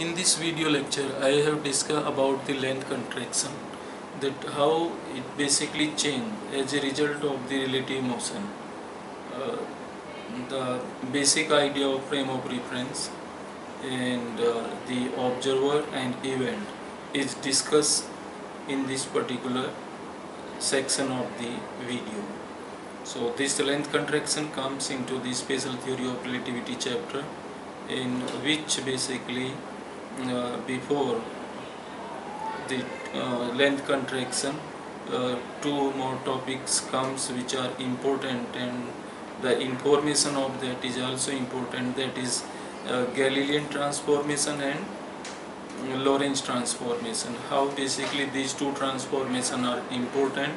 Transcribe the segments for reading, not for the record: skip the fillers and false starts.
In this video lecture, I have discussed about the length contraction, that how it basically changed as a result of the relative motion. Uh, the basic idea of frame of reference and the observer and event is discussed in this particular section of the video. So this length contraction comes into the special theory of relativity chapter, in which basically before the length contraction, two more topics comes which are important, and the information of that is also important, that is Galilean transformation and Lorentz transformation. How basically these two transformations are important,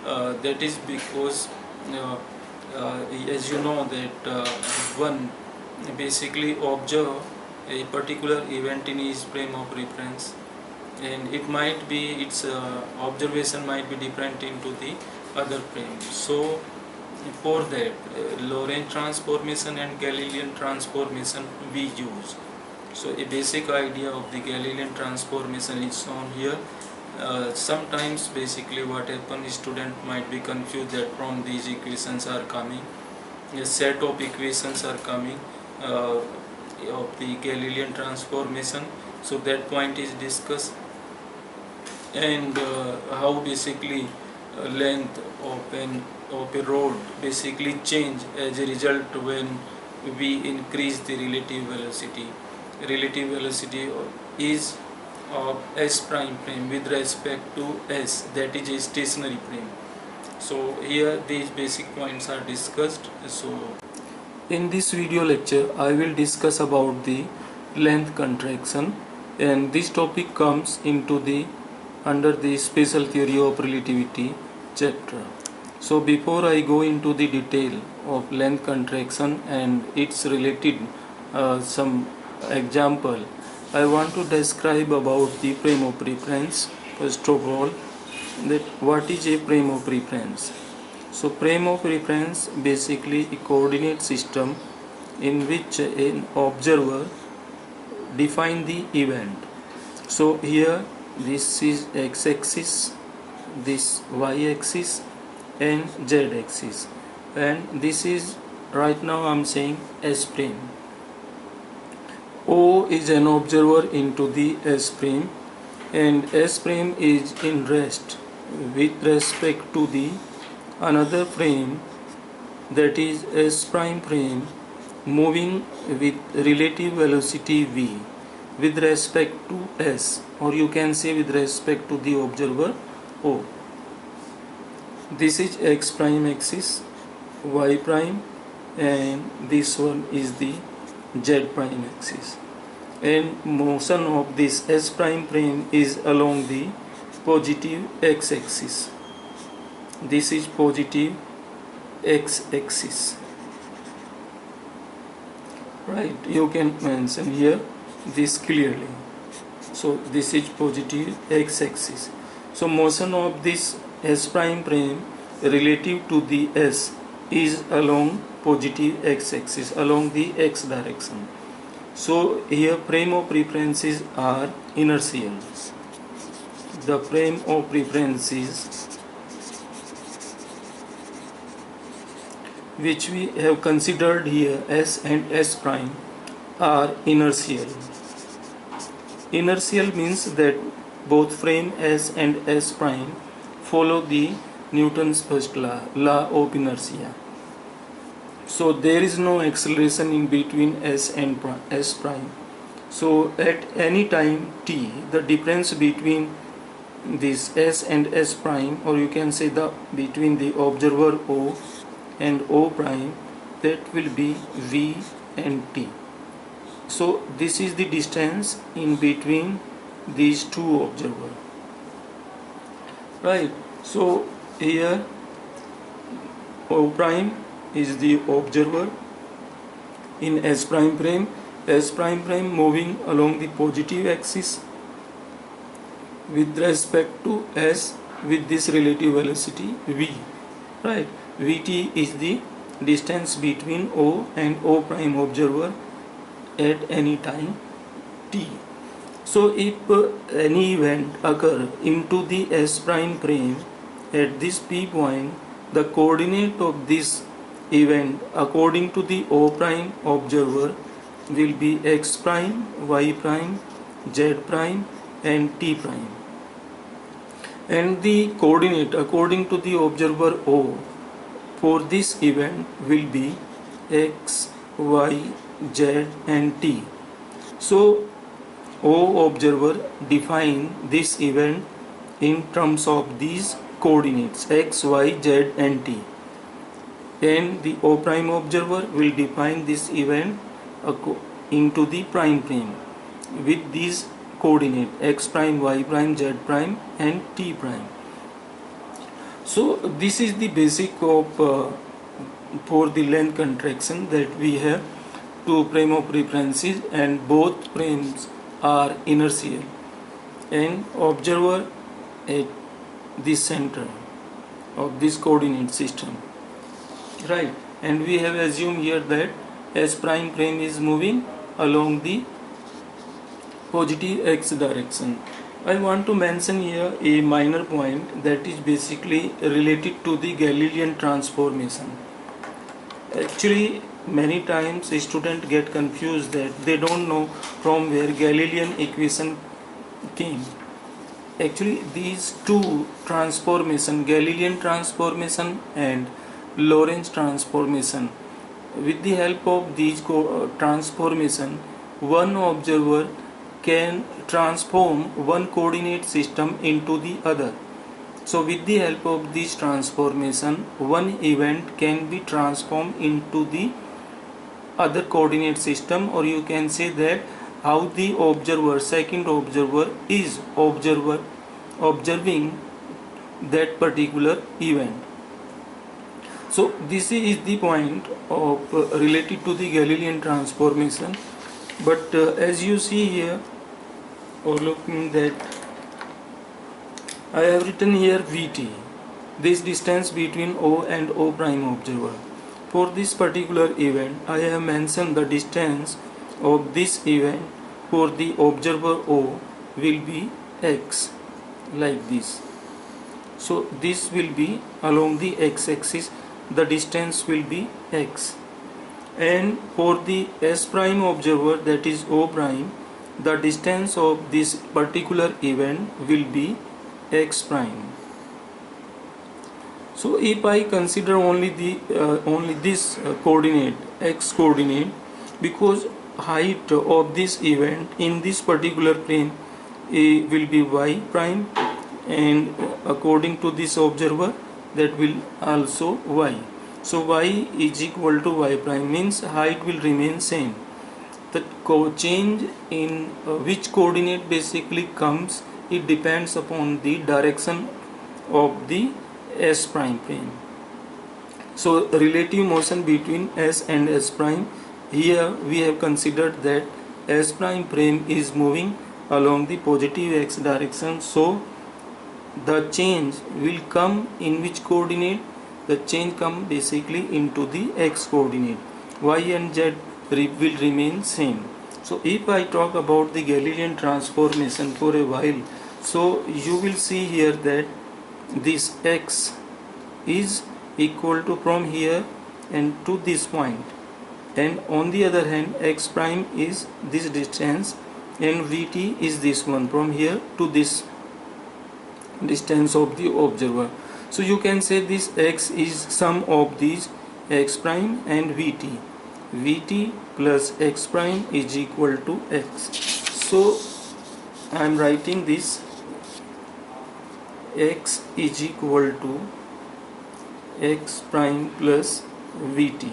that is because as you know that one basically observe a particular event in his frame of reference, and it might be its observation might be different into the other frame. So for that Lorentz transformation and Galilean transformation we use. So a basic idea of the Galilean transformation is shown here. Sometimes basically what happens, student might be confused that from these equations are coming, a set of equations are coming of the Galilean transformation. So that point is discussed, and how basically length of a rod basically change as a result when we increase the relative velocity. Relative velocity is of s prime frame with respect to s, that is a stationary frame. So here these basic points are discussed. So in this video lecture I will discuss about the length contraction, and this topic comes into the under the special theory of relativity chapter. So before I go into the detail of length contraction and its related some example, I want to describe about the frame of reference. First of all, that what is a frame of reference. So frame of reference basically a coordinate system in which an observer define the event. So here this is x-axis, this y-axis and z-axis, and this is right now I am saying S frame. O is an observer into the S frame, and S frame is in rest with respect to the another frame, that is S prime frame, moving with relative velocity v with respect to S, or you can say with respect to the observer O. This is x prime axis, y prime, and this one is the z prime axis, and motion of this S prime frame is along the positive x axis. This is positive x axis, right? You can mention here this clearly. So this is positive x axis. So motion of this S prime frame relative to the S is along positive x axis, along the x direction. So here frame of references are inertial. The frame of references which we have considered here, S and S prime, are inertial. Inertial means that both frame S and S prime follow the Newton's first law, law of inertia. So there is no acceleration in between S and S prime. So at any time t, the difference between this S and S prime, or you can say the between the observer O and O prime, that will be v and t. So this is the distance in between these two observers, right? So here O prime is the observer in S prime frame, S prime frame moving along the positive axis with respect to S with this relative velocity v, right? Vt is the distance between O and O prime observer at any time t. So if any event occur into the S prime frame at this P point, the coordinate of this event according to the O prime observer will be X prime, Y prime, Z prime and T prime, and the coordinate according to the observer O for this event will be X, Y, Z and T. So O observer define this event in terms of these coordinates X, Y, Z and T, and the O prime observer will define this event into the prime frame with these coordinate X prime, Y prime, Z prime and T prime. So this is the basic of for the length contraction, that we have two frame of references and both frames are inertial and observer at the center of this coordinate system, right? And we have assumed here that S prime frame is moving along the positive x direction. I want to mention here a minor point that is basically related to the Galilean transformation. Actually, many times a student get confused that they don't know from where Galilean equation came. Actually, these two transformation, Galilean transformation and Lorentz transformation, with the help of these transformation, one observer can transform one coordinate system into the other. So with the help of this transformation, one event can be transformed into the other coordinate system, or you can say that how the observer, second observer, is observing that particular event. So this is the point of related to the Galilean transformation. But as you see here, or looking that I have written here Vt, this distance between O and O prime observer. For this particular event, I have mentioned the distance of this event for the observer O will be x, like this. So this will be along the x-axis, the distance will be x, and for the S prime observer, that is O prime, the distance of this particular event will be x prime. So if I consider only this coordinate, x coordinate, because height of this event in this particular plane will be y prime, and according to this observer that will also y. So y is equal to y prime, means height will remain same. The change in which coordinate basically comes, it depends upon the direction of the S prime plane. So relative motion between S and S prime, here we have considered that S prime frame is moving along the positive x direction, so the change will come in which coordinate? The change come basically into the x coordinate. Y and z will remain same. So if I talk about the Galilean transformation for a while, so you will see here that this x is equal to from here and to this point, and on the other hand x prime is this distance and Vt is this one from here to this distance of the observer. So you can say this x is sum of these x prime and Vt. Vt plus x prime is equal to x. So I am writing this x is equal to x prime plus Vt,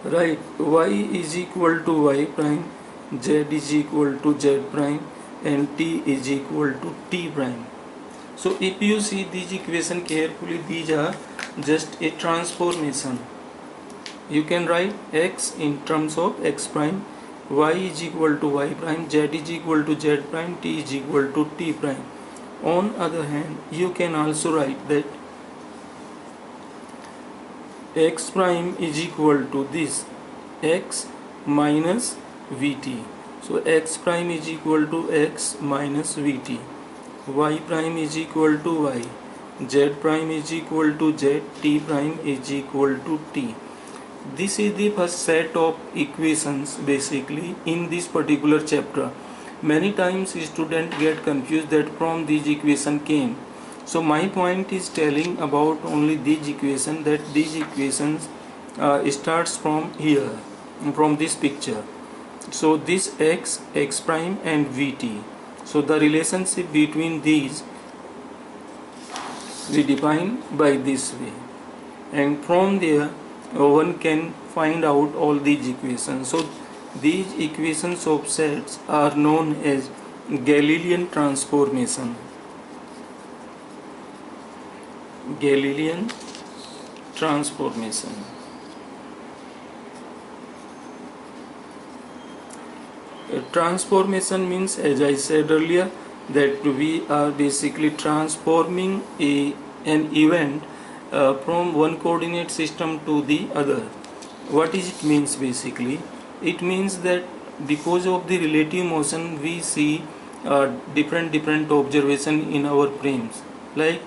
right? Y is equal to y prime, z is equal to z prime and t is equal to t prime. So if you see these equation carefully, these are just a transformation. You can write x in terms of x prime, y is equal to y prime, z is equal to z prime, t is equal to t prime. On other hand, you can also write that x prime is equal to this x minus Vt. So x prime is equal to x minus vt, y prime is equal to y, z prime is equal to z, t prime is equal to t. This is the first set of equations basically in this particular chapter. Many times students get confused that from these equation came. So my point is telling about only these equations, that these equations starts from here, from this picture. So this x, x prime and vt. So the relationship between these we define by this way, and from there one can find out all these equations. So these equations of sets are known as Galilean transformation. Galilean transformation. Transformation means, as I said earlier, that we are basically transforming an event from one coordinate system to the other. What is it means basically? It means that because of the relative motion we see different observation in our frames. Like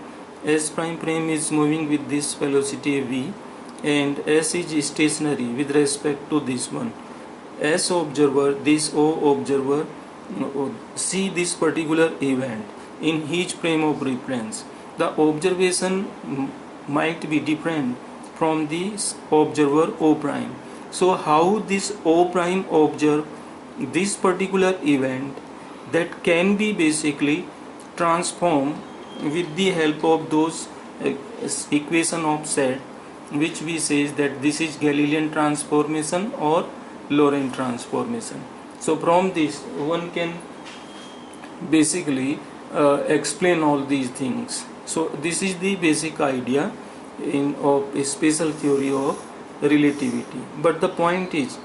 S prime frame is moving with this velocity v, and S is stationary with respect to this one. S observer, this O observer see this particular event in each frame of reference. The observation might be different from this observer O prime. So how this O prime observe this particular event, that can be basically transformed with the help of those equation of set, which we say that this is Galilean transformation or Lorentz transformation. So from this one can basically explain all these things. So this is the basic idea of a special theory of relativity. But the point is,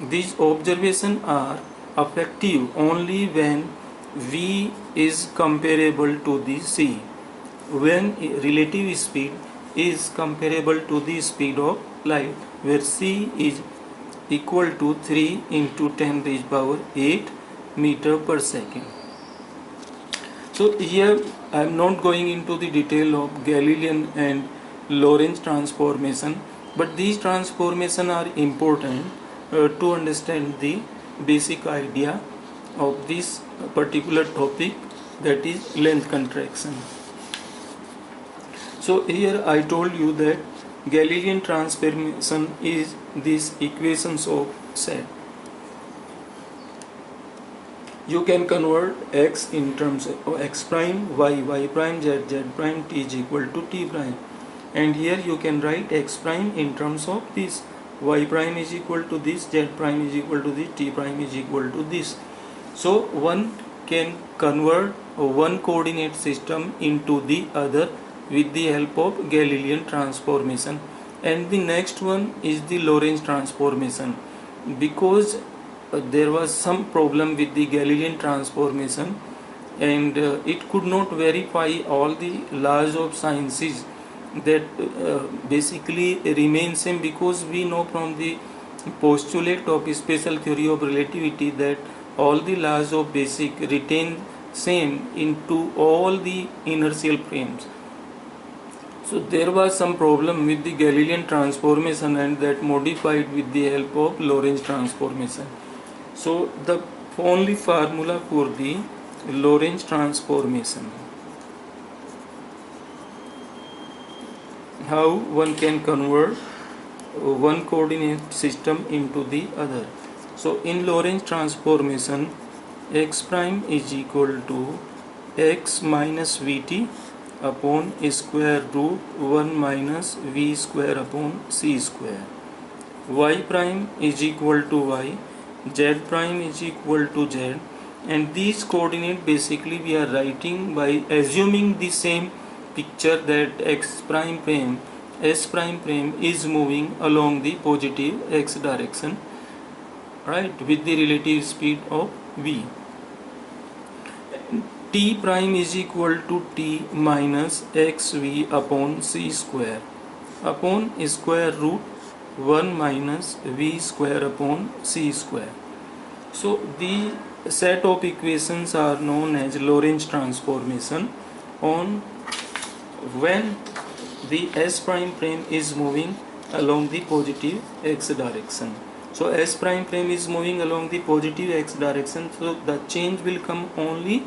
these observations are effective only when v is comparable to the c, when relative speed is comparable to the speed of light, where c is equal to 3 into 10 raised power 8 meter per second. So here I am not going into the detail of Galilean and Lorentz transformation, but these transformations are important to understand the basic idea of this particular topic, that is length contraction. So here I told you that Galilean transformation is these equations of set. You can convert x in terms of x prime, y prime, z prime, t is equal to t prime, and here you can write x prime in terms of this, y prime is equal to this, z prime is equal to this, t prime is equal to this. So one can convert one coordinate system into the other with the help of Galilean transformation. And the next one is the Lorentz transformation, because there was some problem with the Galilean transformation, and it could not verify all the laws of sciences that basically remain same, because we know from the postulate of special theory of relativity that all the laws of basic retain same into all the inertial frames. So there was some problem with the Galilean transformation, and that modified with the help of Lorentz transformation. So the only formula for the Lorentz transformation, how one can convert one coordinate system into the other. So in Lorentz transformation, x prime is equal to x minus vt upon square root 1 minus v square upon c square. Y prime is equal to y, z prime is equal to z, and these coordinate basically we are writing by assuming the same picture, that x prime frame, s prime frame is moving along the positive x direction, right, with the relative speed of v. T prime is equal to t minus xv upon c square upon square root 1 minus v square upon c square. So the set of equations are known as Lorentz transformation on when the S prime frame is moving along the positive x direction. So S prime frame is moving along the positive x direction, so the change will come only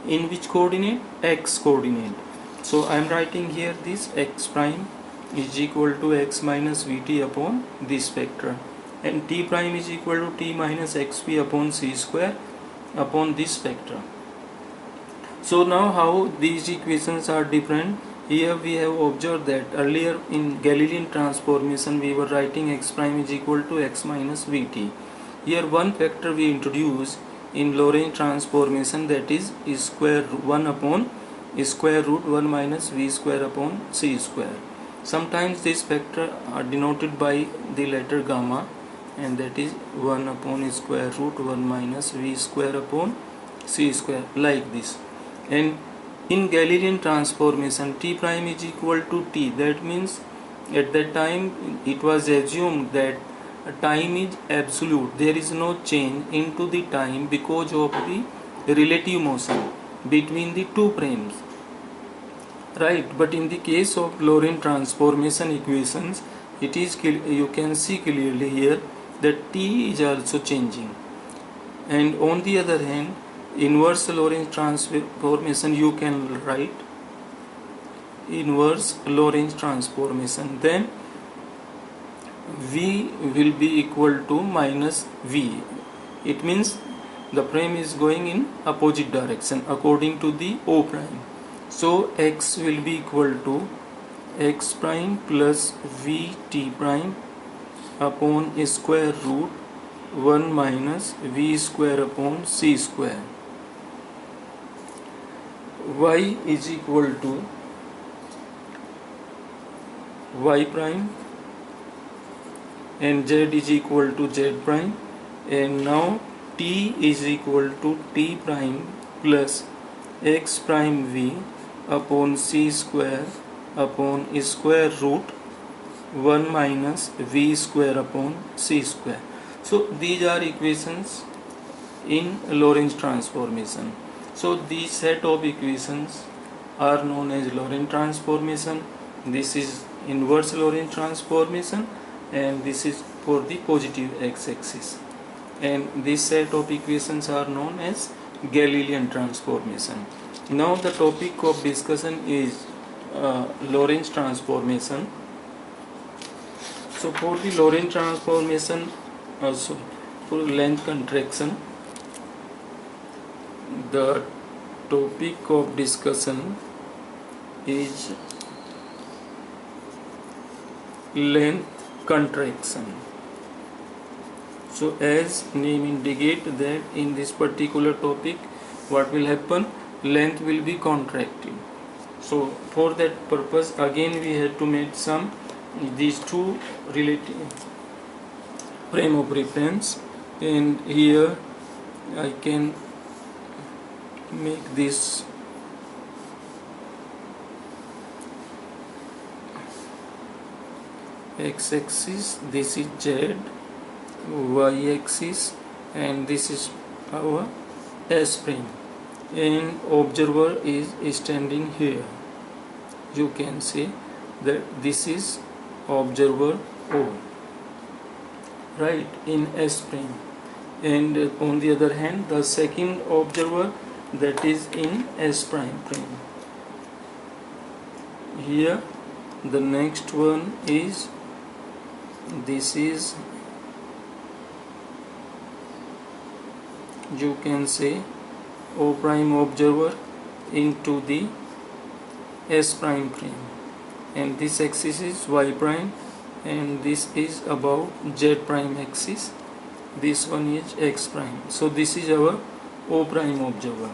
in which coordinate? X coordinate. So I am writing here this x prime is equal to x minus vt upon this vector, and t prime is equal to t minus xp upon c square upon this vector. So now how these equations are different? Here we have observed that earlier in Galilean transformation we were writing x prime is equal to x minus vt. Here one factor we introduce in Lorentz transformation, that is square 1 upon square root 1 minus v square upon c square. Sometimes this factor are denoted by the letter gamma, and that is 1 upon square root 1 minus v square upon c square, like this. And in Galilean transformation t prime is equal to t, that means at that time it was assumed that time is absolute, there is no change into the time because of the relative motion between the two frames, right? But in the case of Lorentz transformation equations, it is you can see clearly here that t is also changing. And on the other hand, inverse Lorentz transformation you can write inverse Lorentz transformation, then v will be equal to minus v. It means the frame is going in opposite direction according to the O prime. So x will be equal to x prime plus vt prime upon square root 1 minus v square upon c square. Y is equal to y prime and z is equal to z prime, and now t is equal to t prime plus x prime v upon c square upon square root 1 minus v square upon c square. So these are equations in Lorentz transformation. So these set of equations are known as Lorentz transformation. This is inverse Lorentz transformation, and this is for the positive x-axis, and this set of equations are known as Galilean transformation. Now the topic of discussion is Lorentz transformation. So for the Lorentz transformation, also for length contraction, the topic of discussion is length contraction. So as name indicate that in this particular topic what will happen, length will be contracted. So for that purpose again we have to make some these two relative frame of reference, and here I can make this x-axis, this is z, y-axis, and this is our S frame, and observer is standing here. You can see that this is observer O, right, in S frame, and on the other hand the second observer, that is in S prime frame. Here the next one is, this is, you can say, O prime observer into the S prime frame, and this axis is y prime, and this is about z prime axis, this one is x prime. So this is our O prime observer,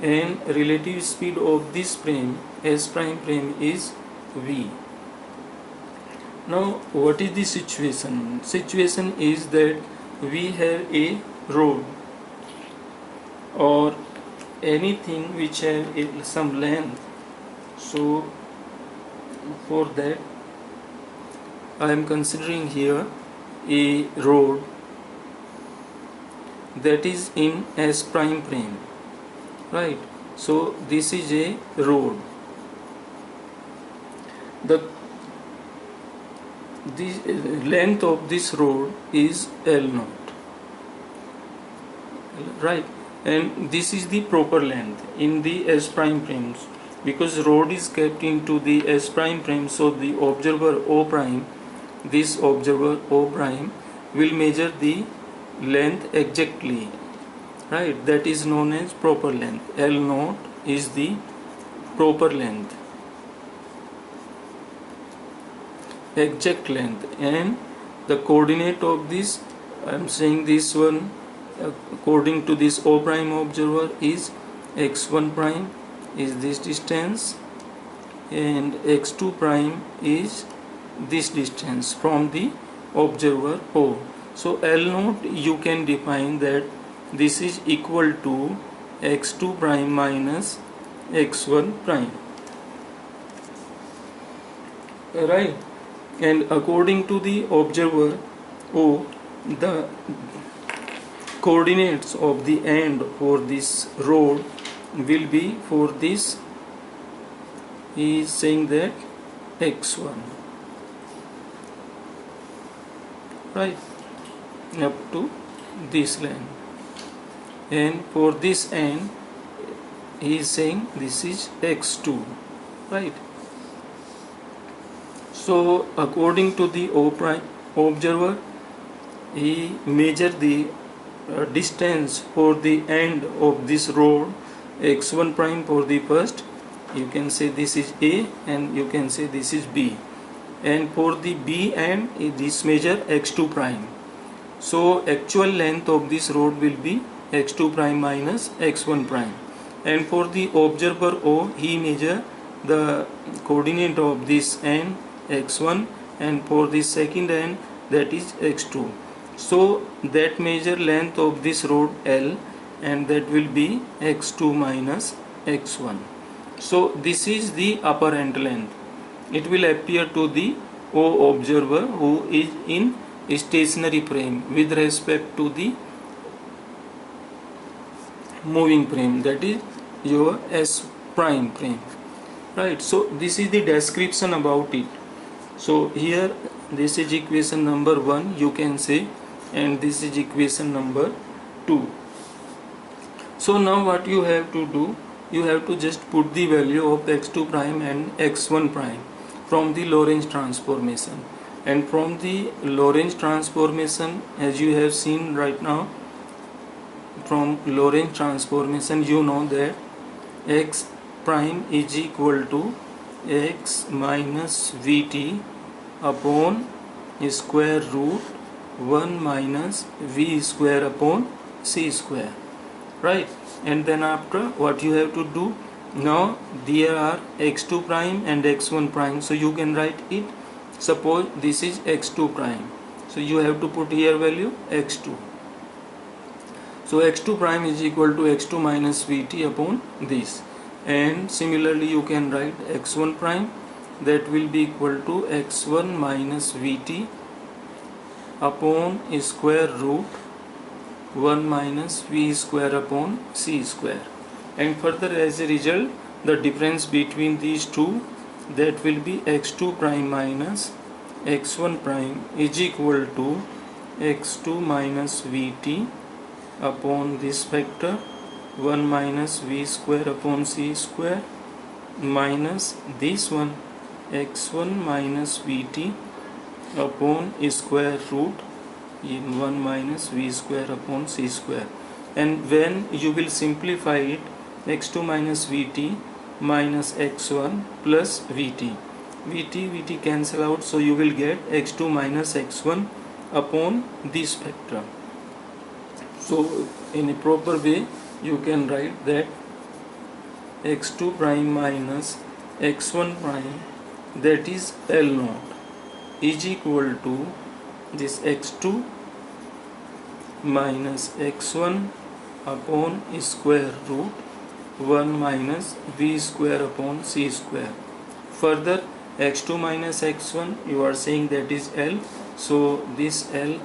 and relative speed of this frame, S prime frame, is v. Now what is the situation? Situation is that we have a rod or anything which have some length. So for that I am considering here a rod that is in S prime frame, right? So this is a road. The length of this road is L naught, right? And this is the proper length in the S prime frames, because road is kept into the S prime frame, so the observer O prime, this observer O prime will measure the length exactly, right? That is known as proper length. L naught is the proper length, exact length, and the coordinate of this, I am saying this one according to this O prime observer is x1 prime is this distance, and x2 prime is this distance from the observer O. So L naught you can define that this is equal to x2 prime minus x1 prime, right? And according to the observer O, the coordinates of the end for this road will be, for this he is saying that x1, right, up to this line, and for this end he is saying this is x2, right? So according to the O prime observer, he measured the distance for the end of this road x1 prime for the first, you can say this is A and you can say this is B, and for the B end this measure x2 prime. So actual length of this road will be x2 prime minus x1 prime, and for the observer O he measure the coordinate of this end x1, and for the second end that is x2. So that measure length of this road L, and that will be x2 minus x1. So this is the upper end length. It will appear to the O observer who is in stationary frame with respect to the moving frame, that is your S prime frame, right? So this is the description about it. So here this is equation number 1 you can say, and this is equation number 2. So now what you have to do, you have to just put the value of x2 prime and x1 prime from the Lorentz transformation, and from the Lorentz transformation, as you have seen right now, from Lorentz transformation you know that x prime is equal to x minus vt upon square root 1 minus v square upon c square, right? And then after what you have to do, now there are x2 prime and x1 prime, so you can write it. Suppose this is x2 prime, so you have to put here value x2. So x2 prime is equal to x2 minus vt upon this, and similarly you can write x1 prime, that will be equal to x1 minus vt upon square root 1 minus v square upon c square, and further as a result the difference between these two, that will be x2 prime minus x1 prime is equal to x2 minus vt upon this factor 1 minus v square upon c square minus this one x1 minus vt upon square root in 1 minus v square upon c square. And when you will simplify it, x2 minus vt minus x1 plus vt cancel out, so you will get x2 minus x1 upon this factor. So in a proper way you can write that x2 prime minus x1 prime, that is L naught, is equal to this x2 minus x1 upon square root 1 minus v square upon c square. Further x2 minus x1 you are saying that is L, so this L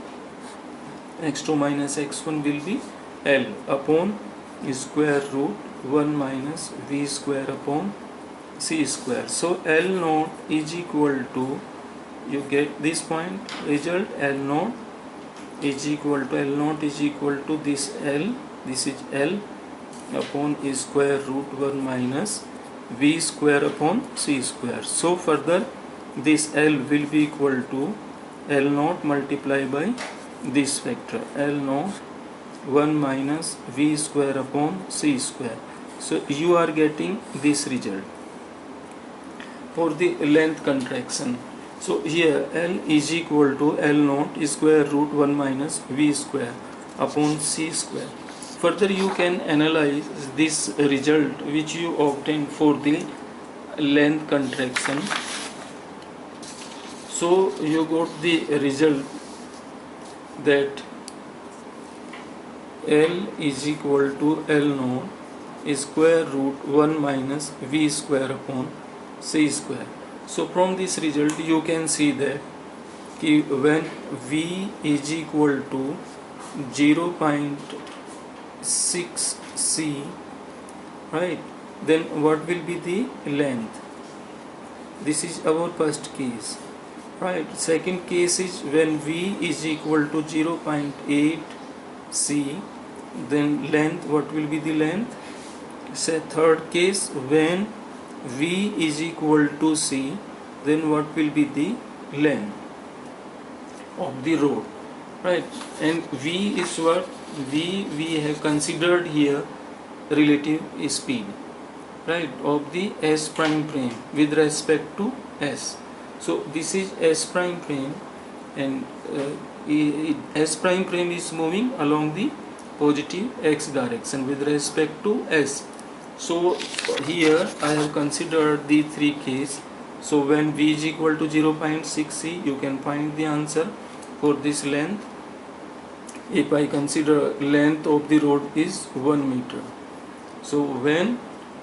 x2 minus x1 will be L upon square root 1 minus V square upon C square. So L naught is equal to, you get this point, result L naught is equal to this L, this is L upon square root 1 minus V square upon C square. So further this L will be equal to L naught multiplied by this factor, L naught 1 minus V square upon C square. So you are getting this result for the length contraction. So here L is equal to L naught square root 1 minus V square upon C square. Further you can analyze this result which you obtain for the length contraction. So you got the result that L is equal to L naught square root 1 minus V square upon C square. So from this result you can see that when V is equal to 0.6 C, right, then what will be the length? This is our first case, right. Second case is when V is equal to 0.8 C, then length, what will be the length? Say third case, when V is equal to C, then what will be the length of the rod, right. And V is what? We have considered here relative speed, right, of the S prime frame with respect to S. So this is S prime frame, and S prime frame is moving along the positive X direction with respect to S. So here I have considered the three cases. So when V is equal to 0.6 C, you can find the answer for this length. If I consider length of the rod is 1 meter, so when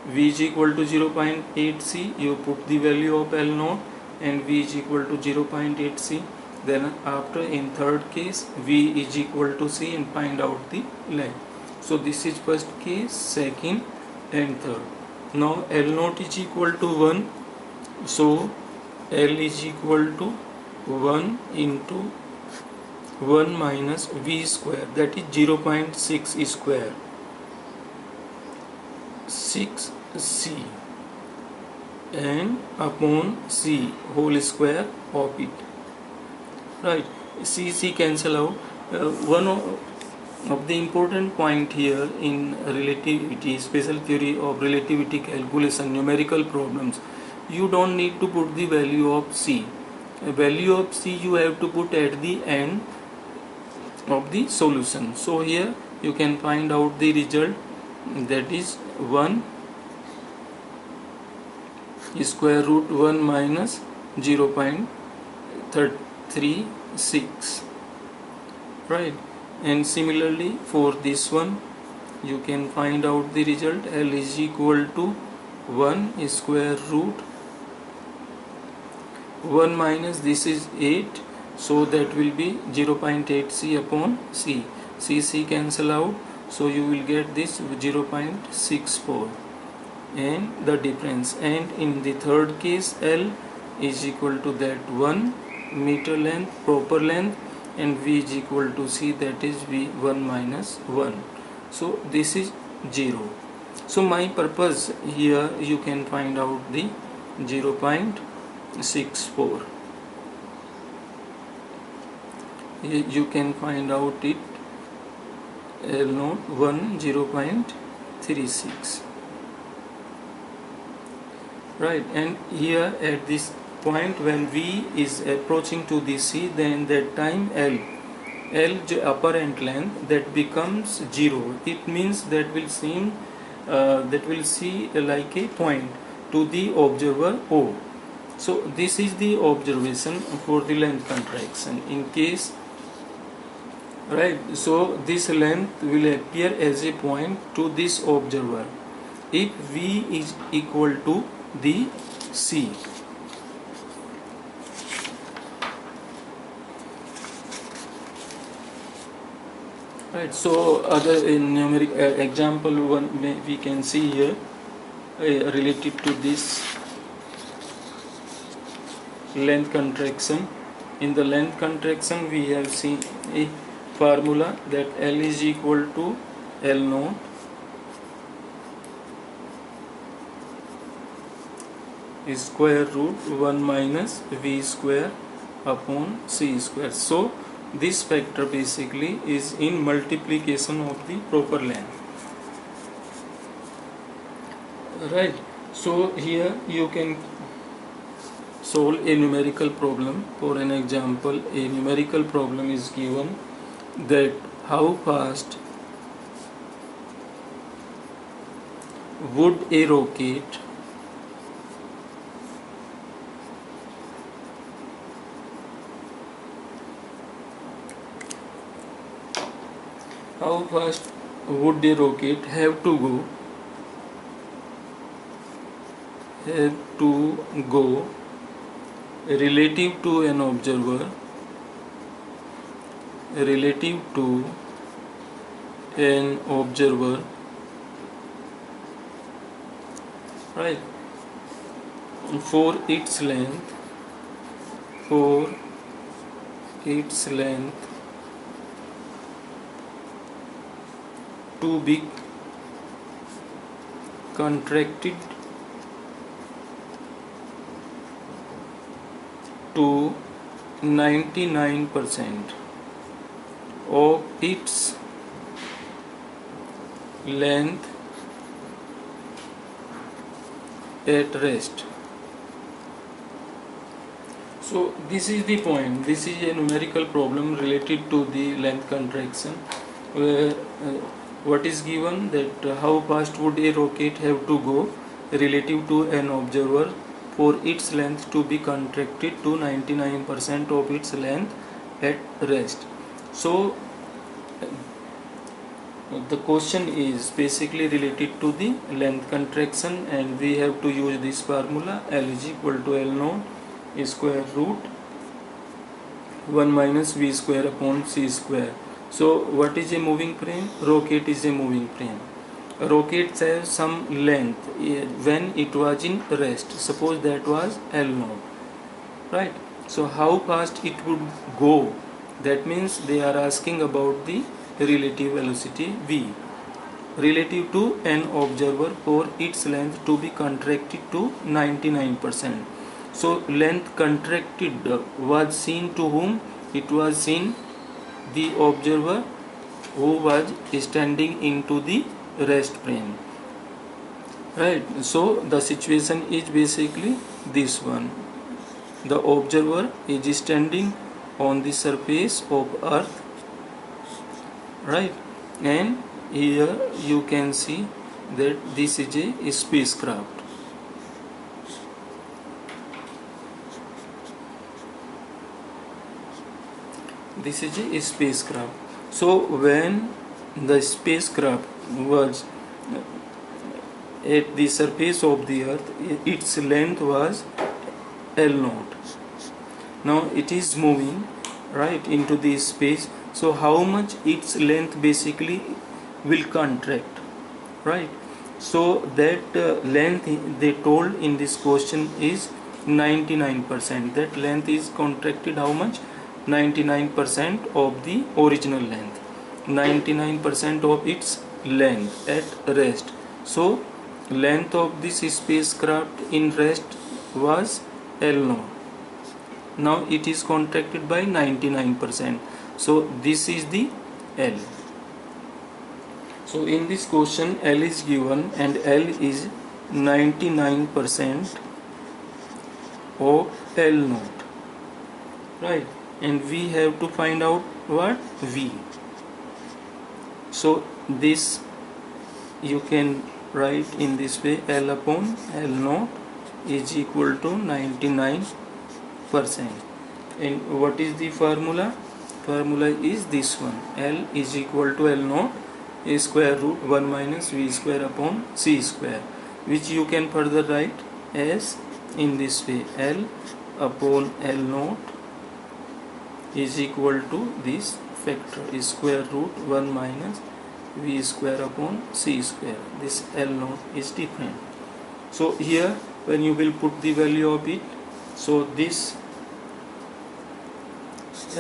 V is equal to 0.8 C, you put the value of L naught and V is equal to 0.8 C. Then after, in third case, V is equal to C and find out the length. So this is first case, second and third. Now L naught is equal to 1, so L is equal to 1 into 1 minus V square, that is 0.6 square, 6 C, and upon C whole square of it, right. C cancel out. One of the important point here in relativity, special theory of relativity calculation, numerical problems, you don't need to put the value of C. Value of C you have to put at the end of the solution. So here you can find out the result, that is 1 square root 1 minus 0.36, right. And similarly for this one you can find out the result, L is equal to 1 square root 1 minus, this is 8, so that will be 0.8 C upon C. C cancel out, so you will get this 0.64 and the difference. And in the third case, L is equal to that 1 meter length, proper length, and V is equal to C, that is V1 minus 1. So this is 0. So my purpose here, you can find out the 0.64. You can find out it L naught 1 0.36, right. And here at this point, when V is approaching to the C, then that time L apparent length, that becomes 0. It means that will see like a point to the observer O. So this is the observation for the length contraction. In case, right, so this length will appear as a point to this observer if V is equal to the C. Right. right. So other in numeric example one we can see here related to this length contraction. In the length contraction we have seen a formula that L is equal to L naught is square root 1 minus V square upon C square. So this factor basically is in multiplication of the proper length, right. So here you can solve a numerical problem. For an example, a numerical problem is given that how fast would a rocket have to go relative to an observer right, for its length to be contracted to 99% of its length at rest. So this is the point. This is a numerical problem related to the length contraction, where what is given that how fast would a rocket have to go relative to an observer for its length to be contracted to 99% of its length at rest. So the question is basically related to the length contraction, and we have to use this formula L is equal to L naught square root 1 minus V square upon C square. So what is a moving frame? Rocket is a moving frame. A rocket has some length when it was in rest. Suppose that was L naught, right? So how fast it would go? That means they are asking about the relative velocity V relative to an observer for its length to be contracted to 99%. So length contracted was seen to whom? It was seen the observer who was standing into the rest frame, right. So the situation is basically this one. The observer is standing on the surface of Earth, right, and here you can see that this is a spacecraft. This is a spacecraft. So when the spacecraft was at the surface of the Earth, its length was L naught. Now it is moving right into the space. So how much its length basically will contract, right? So that length they told in this question is 99%. That length is contracted how much? 99% of the original length, 99% of its length at rest. So length of this spacecraft in rest was L naught. Now it is contracted by 99%. So this is the L. So in this question L is given and L is 99% of L naught, right, and we have to find out what? V. So this you can write in this way: L upon L naught is equal to 99%. And what is the formula? Formula is this one: L is equal to L naught is square root 1 minus V square upon C square, which you can further write as in this way: L upon L naught is equal to this factor is square root 1 minus v square upon c square. This L naught is different. So here when you will put the value of it, so this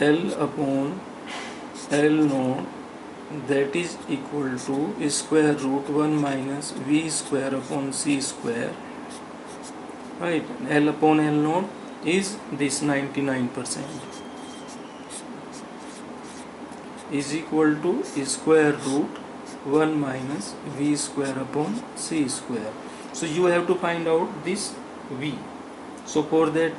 L upon L naught, that is equal to square root 1 minus v square upon c square, right? L upon L naught is this 99%, is equal to square root 1 minus v square upon c square. So you have to find out this v. So for that,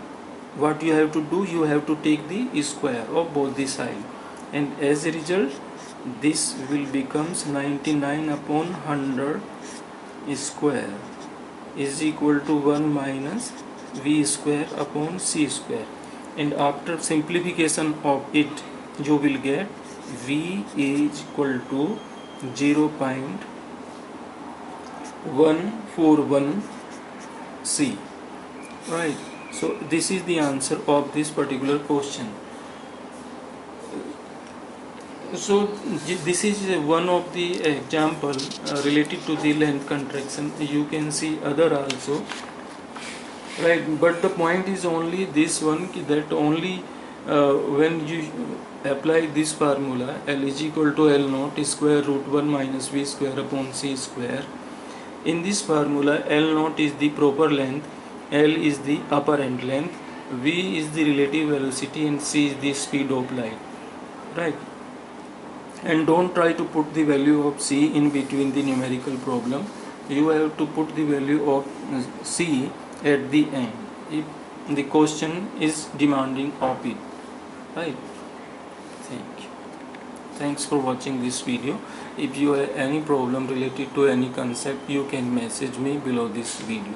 what you have to do, you have to take the square of both the sides, and as a result this will becomes 99 upon 100 square is equal to 1 minus v square upon c square, and after simplification of it you will get v is equal to 0.141 c, right? So this is the answer of this particular question. So this is one of the example related to the length contraction. You can see other also, right? But the point is only this one, that only when you apply this formula, L is equal to L naught square root 1 minus v square upon c square. In this formula, L naught is the proper length, L is the apparent length, v is the relative velocity, and c is the speed of light, right? And don't try to put the value of c in between the numerical problem. You have to put the value of c at the end if the question is demanding of it, right? Thank you. Thanks for watching this video. If you have any problem related to any concept, you can message me below this video.